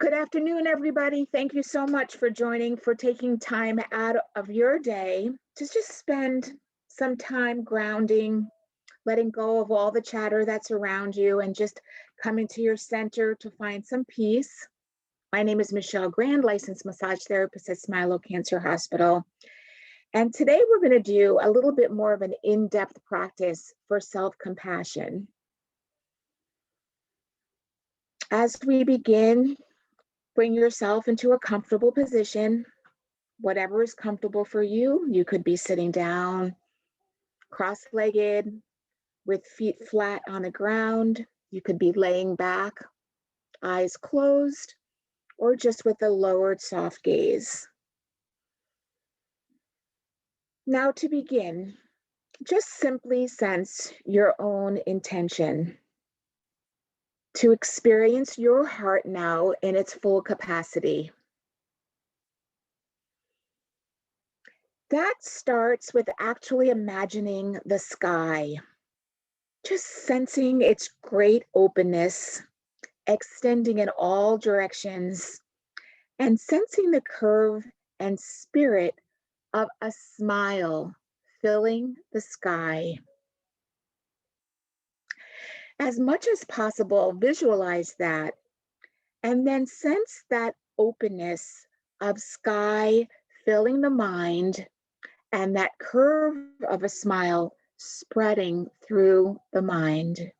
Good afternoon, everybody. Thank you so much for taking time out of your day to just spend some time grounding, letting go of all the chatter that's around you, and just coming to your center to find some peace. My name is Michele Grand, licensed massage therapist at Smilo Cancer Hospital. And today we're going to do a little bit more of an in-depth practice for self-compassion. As we begin, bring yourself into a comfortable position, whatever is comfortable for you. You could be sitting down, cross-legged, with feet flat on the ground. You could be laying back, eyes closed, or just with a lowered soft gaze. Now to begin, just simply sense your own intention to experience your heart now in its full capacity. That starts with actually imagining the sky, just sensing its great openness, extending in all directions, and sensing the curve and spirit of a smile filling the sky. As much as possible, visualize that, and then sense that openness of sky filling the mind and that curve of a smile spreading through the mind.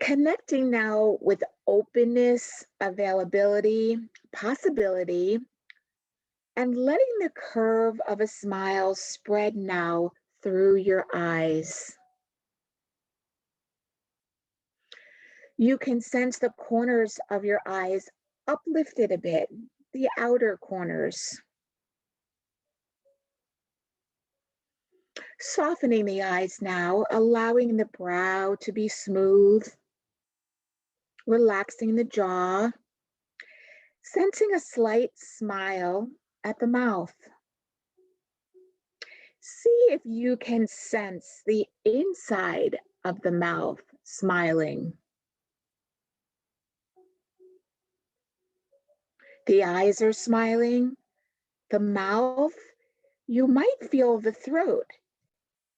Connecting now with openness, availability, possibility, and letting the curve of a smile spread now through your eyes. You can sense the corners of your eyes uplifted a bit, the outer corners. Softening the eyes now, allowing the brow to be smooth, relaxing the jaw, sensing a slight smile at the mouth. See if you can sense the inside of the mouth smiling. The eyes are smiling. The mouth, you might feel the throat,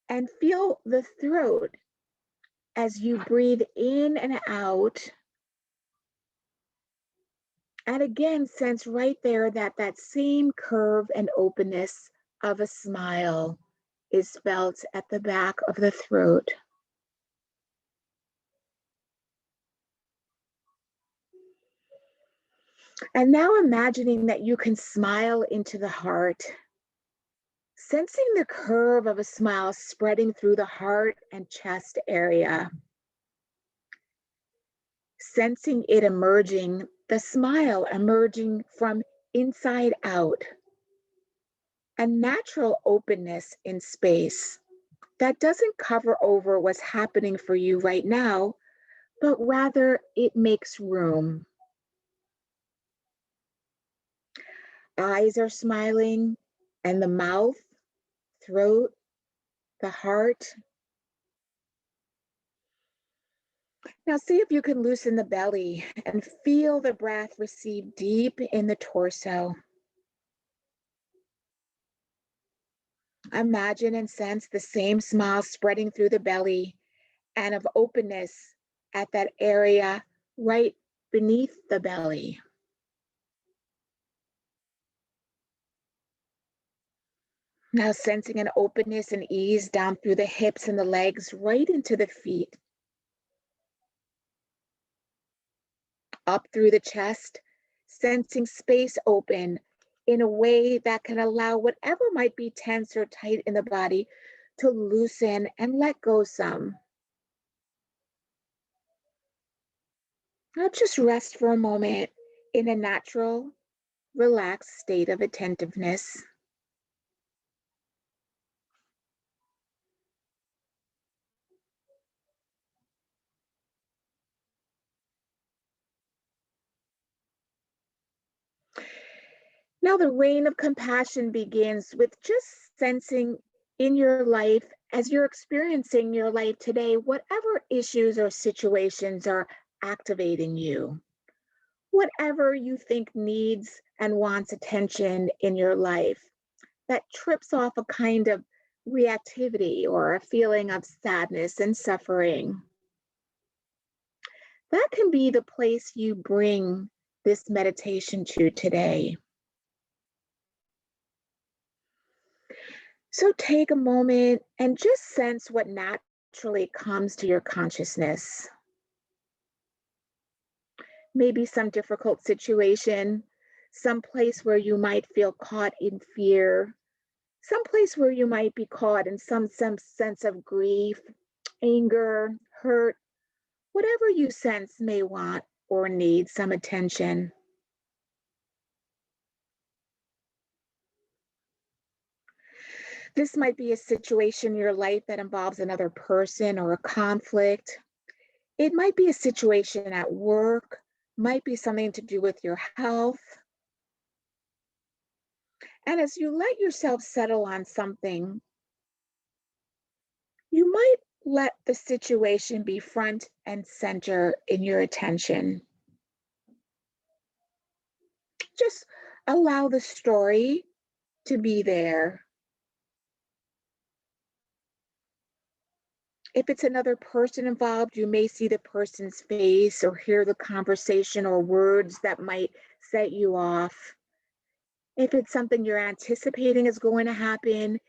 and feel the throat as you breathe in and out. And again, sense right there that that same curve and openness of a smile is felt at the back of the throat. And now imagining that you can smile into the heart, sensing the curve of a smile spreading through the heart and chest area. Sensing it emerging, the smile emerging from inside out. A natural openness in space that doesn't cover over what's happening for you right now, but rather it makes room. Eyes are smiling, and the mouth, throat, the heart. Now see if you can loosen the belly and feel the breath receive deep in the torso. Imagine and sense the same smile spreading through the belly and of openness at that area right beneath the belly. Now sensing an openness and ease down through the hips and the legs, right into the feet. Up through the chest, sensing space open in a way that can allow whatever might be tense or tight in the body to loosen and let go some. Now just rest for a moment in a natural, relaxed state of attentiveness. Now the reign of compassion begins with just sensing in your life As you're experiencing your life today, whatever issues or situations are activating you, whatever you think needs and wants attention in your life, that trips off a kind of reactivity or a feeling of sadness and suffering, that can be the place you bring this meditation to today. So take a moment and just sense what naturally comes to your consciousness. Maybe some difficult situation, some place where you might feel caught in fear, some place where you might be caught in some sense of grief, anger, hurt, whatever you sense may want or need some attention. This might be a situation in your life that involves another person or a conflict. It might be a situation at work, might be something to do with your health. And as you let yourself settle on something, you might let the situation be front and center in your attention. Just allow the story to be there. If it's another person involved, you may see the person's face or hear the conversation or words that might set you off. If it's something you're anticipating is going to happen,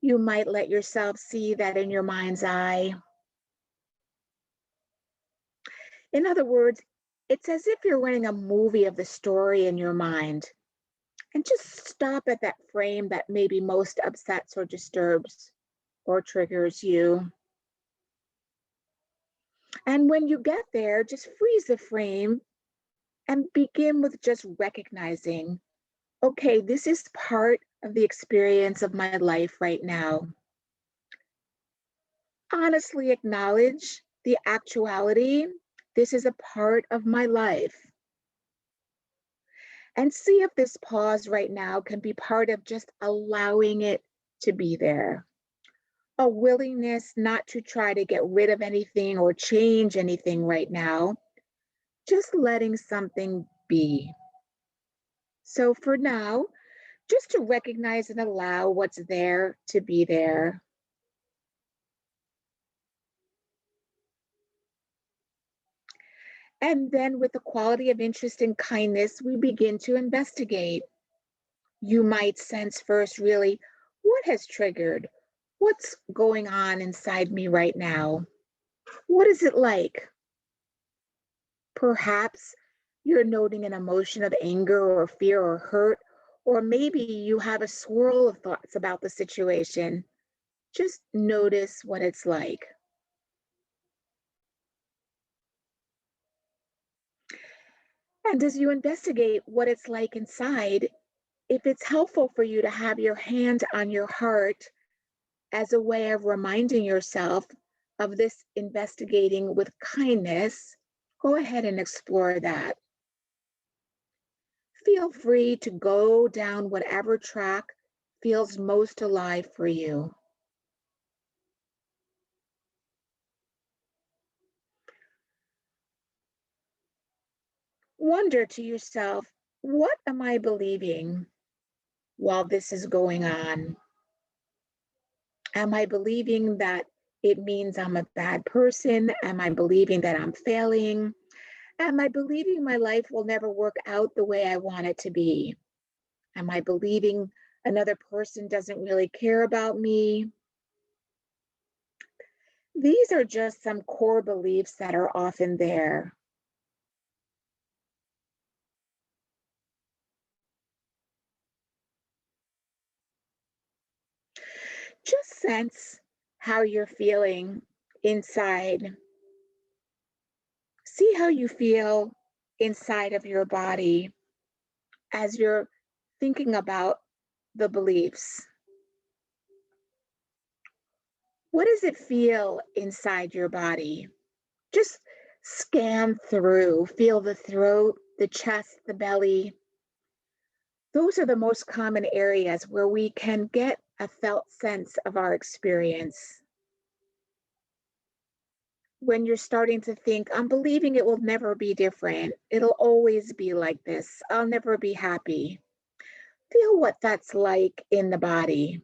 you might let yourself see that in your mind's eye. In other words, it's as if you're running a movie of the story in your mind. And just stop at that frame that maybe most upsets or disturbs or triggers you. And when you get there, just freeze the frame and begin with just recognizing, okay, this is part of the experience of my life right now. Honestly acknowledge the actuality. This is a part of my life. And see if this pause right now can be part of just allowing it to be there. A willingness not to try to get rid of anything or change anything right now, just letting something be. So for now, just to recognize and allow what's there to be there. And then with the quality of interest and kindness, we begin to investigate. You might sense first, really, what has triggered? What's going on inside me right now? What is it like? Perhaps you're noting an emotion of anger or fear or hurt, or maybe you have a swirl of thoughts about the situation. Just notice what it's like. And as you investigate what it's like inside, if it's helpful for you to have your hand on your heart as a way of reminding yourself of this investigating with kindness, go ahead and explore that. Feel free to go down whatever track feels most alive for you. Wonder to yourself, what am I believing while this is going on? Am I believing that it means I'm a bad person? Am I believing that I'm failing? Am I believing my life will never work out the way I want it to be? Am I believing another person doesn't really care about me? These are just some core beliefs that are often there. Just sense how you're feeling inside. See how you feel inside of your body as you're thinking about the beliefs. What does it feel inside your body? Just scan through, feel the throat, the chest, the belly. Those are the most common areas where we can get a felt sense of our experience. when you're starting to think, I'm believing it will never be different. It'll always be like this. I'll never be happy. Feel what that's like in the body.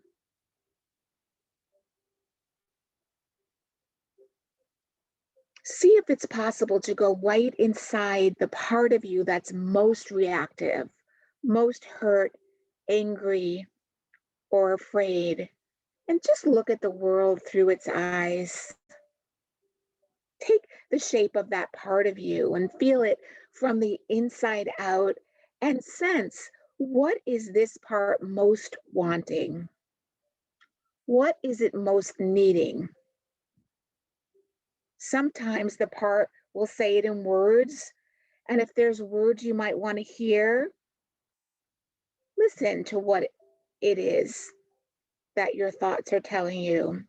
See if it's possible to go right inside the part of you that's most reactive, most hurt, angry, or afraid, and just look at the world through its eyes. Take the shape of that part of you and feel it from the inside out and sense, what is this part most wanting? What is it most needing? Sometimes the part will say it in words, and if there's words you might want to hear, listen to what it is that your thoughts are telling you.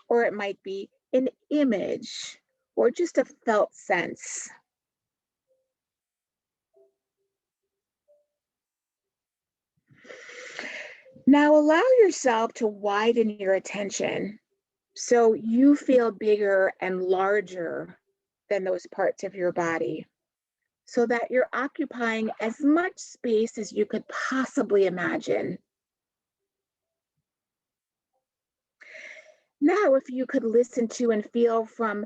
Or it might be an image or just a felt sense. Now allow yourself to widen your attention so you feel bigger and larger than those parts of your body, so that you're occupying as much space as you could possibly imagine. Now, if you could listen to and feel from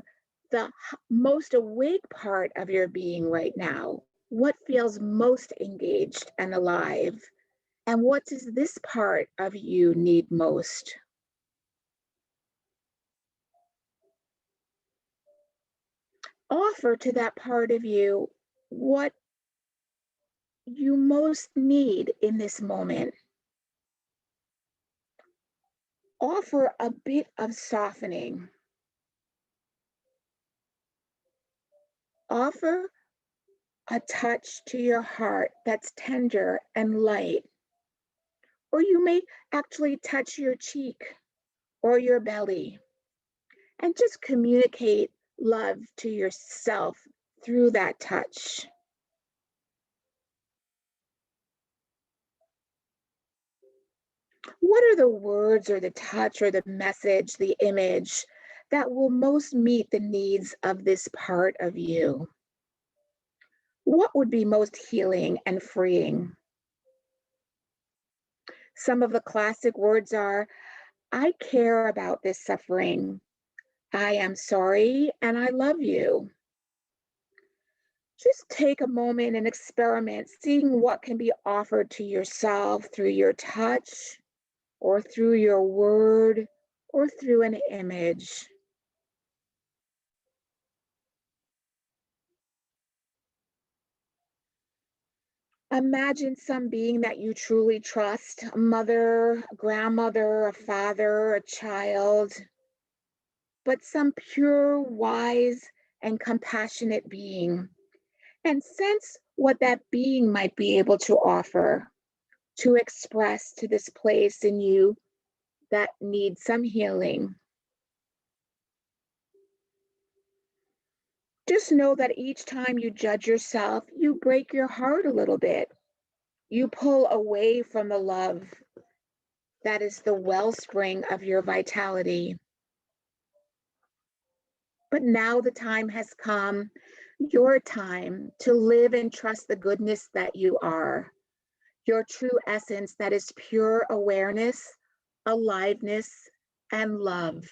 the most awake part of your being right now, what feels most engaged and alive? And what does this part of you need most? Offer to that part of you what you most need in this moment. Offer a bit of softening. Offer a touch to your heart that's tender and light. Or you may actually touch your cheek or your belly and just communicate love to yourself through that touch. What are the words or the touch or the message, the image that will most meet the needs of this part of you? What would be most healing and freeing? Some of the classic words are, I care about this suffering. I am sorry and I love you. Just take a moment and experiment seeing what can be offered to yourself through your touch or through your word or through an image. Imagine some being that you truly trust, a mother, a grandmother, a father, a child, but some pure, wise, and compassionate being. And sense what that being might be able to offer, to express to this place in you that needs some healing. Just know that each time you judge yourself, you break your heart a little bit. You pull away from the love that is the wellspring of your vitality. But now the time has come, your time to live and trust the goodness that you are, your true essence that is pure awareness, aliveness, and love.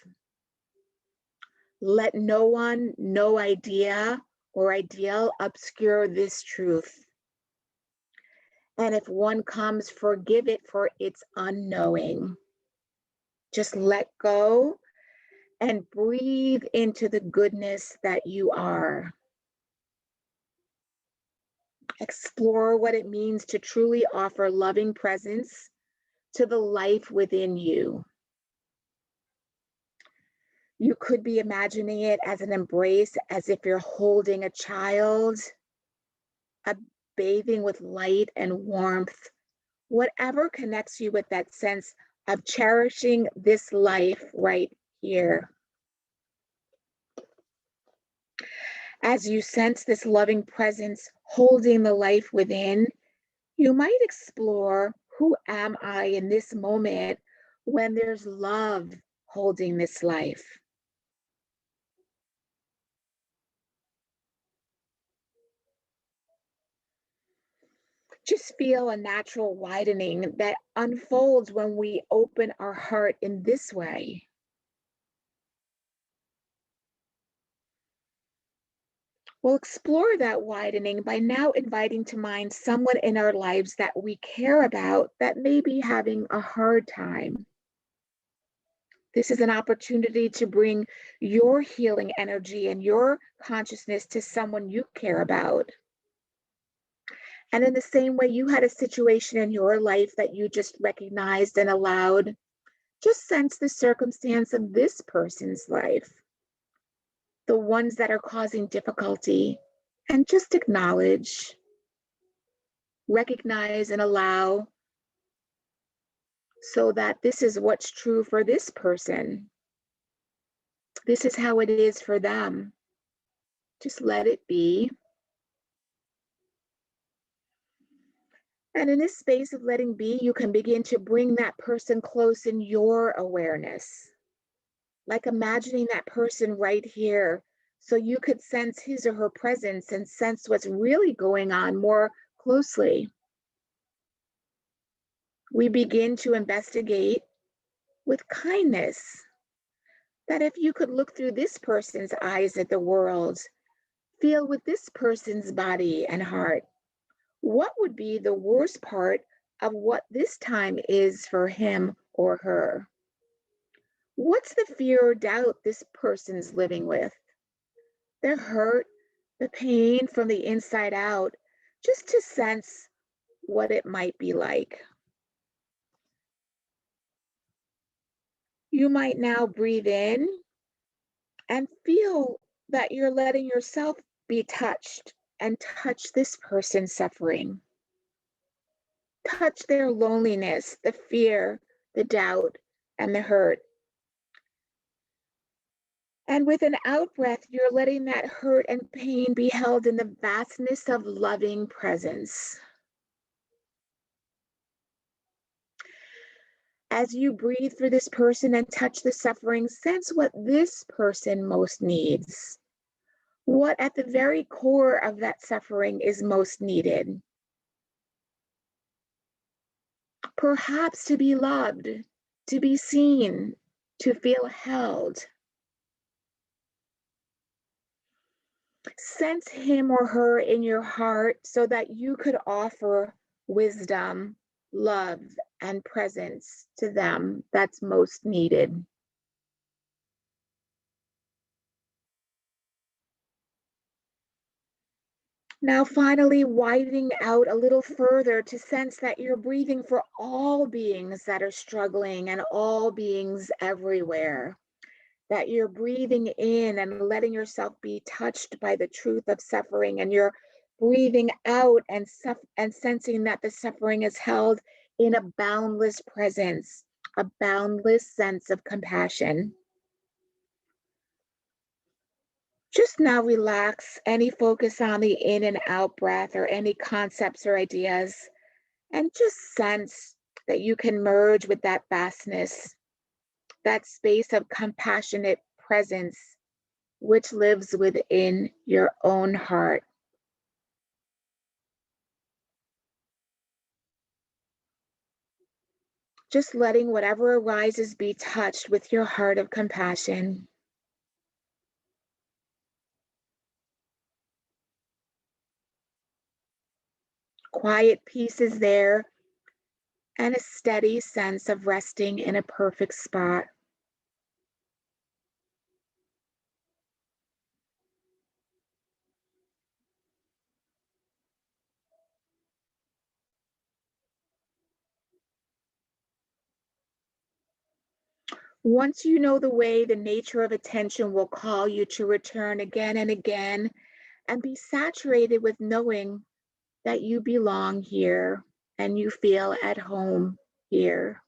Let no one, no idea or ideal obscure this truth. And if one comes, forgive it for its unknowing. Just let go and breathe into the goodness that you are. Explore what it means to truly offer loving presence to the life within you. You could be imagining it as an embrace, as if you're holding a child, a bathing with light and warmth, whatever connects you with that sense of cherishing this life right here. As you sense this loving presence holding the life within, you might explore, who am I in this moment when there's love holding this life? Just feel a natural widening that unfolds when we open our heart in this way. We'll explore that widening by now inviting to mind someone in our lives that we care about that may be having a hard time. This is an opportunity to bring your healing energy and your consciousness to someone you care about. And in the same way you had a situation in your life that you just recognized and allowed, just sense the circumstance of this person's life, the ones that are causing difficulty, and just acknowledge, recognize, and allow, so that this is what's true for this person. This is how it is for them. Just let it be. And in this space of letting be, you can begin to bring that person close in your awareness. Like imagining that person right here so you could sense his or her presence and sense what's really going on more closely. We begin to investigate with kindness that if you could look through this person's eyes at the world, feel with this person's body and heart, what would be the worst part of what this time is for him or her? What's the fear or doubt this person's living with? The hurt, the pain from the inside out, just to sense what it might be like. You might now breathe in and feel that you're letting yourself be touched and touch this person's suffering. Touch their loneliness, the fear, the doubt, and the hurt. And with an out breath, you're letting that hurt and pain be held in the vastness of loving presence. As you breathe through this person and touch the suffering, sense what this person most needs. What at the very core of that suffering is most needed. Perhaps to be loved, to be seen, to feel held. Sense him or her in your heart so that you could offer wisdom, love, and presence to them that's most needed. Now, finally, widening out a little further to sense that you're breathing for all beings that are struggling and all beings everywhere. That you're breathing in and letting yourself be touched by the truth of suffering, and you're breathing out and sensing that the suffering is held in a boundless presence, a boundless sense of compassion. Just now relax any focus on the in and out breath or any concepts or ideas, and just sense that you can merge with that vastness, that space of compassionate presence which lives within your own heart. Just letting whatever arises be touched with your heart of compassion. Quiet peace is there and a steady sense of resting in a perfect spot. Once you know the way, the nature of attention will call you to return again and again and be saturated with knowing that you belong here and you feel at home here.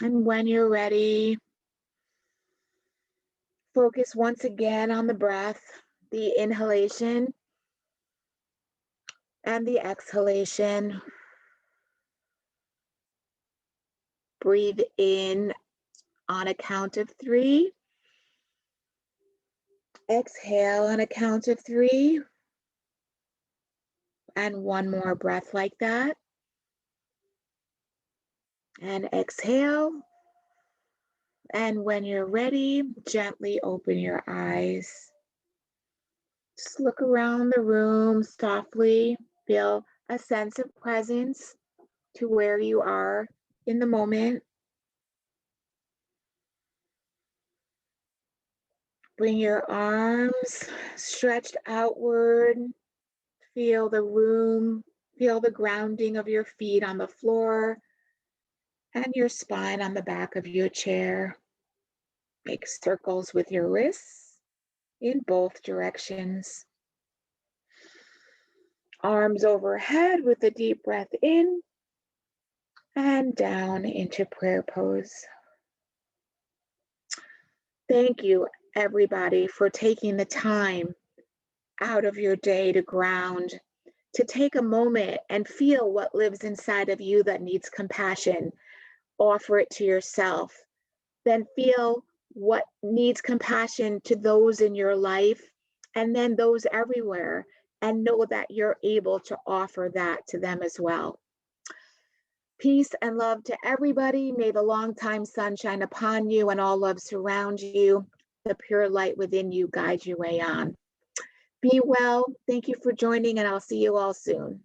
And when you're ready, focus once again on the breath, the inhalation and the exhalation. Breathe in on a count of 3. Exhale on a count of 3, and one more breath like that. And exhale. And when you're ready, gently open your eyes. Just look around the room softly. Feel a sense of presence to where you are in the moment. Bring your arms stretched outward. Feel the room. Feel the grounding of your feet on the floor and your spine on the back of your chair. Make circles with your wrists in both directions. Arms overhead with a deep breath in and down into prayer pose. Thank you, everybody, for taking the time out of your day to ground, to take a moment and feel what lives inside of you that needs compassion. Offer it to yourself. Then feel what needs compassion to those in your life and then those everywhere, and know that you're able to offer that to them as well. Peace and love to everybody. May the long-time sun shine upon you and all love surround you. The pure light within you guide your way on. Be well. Thank you for joining, and I'll see you all soon.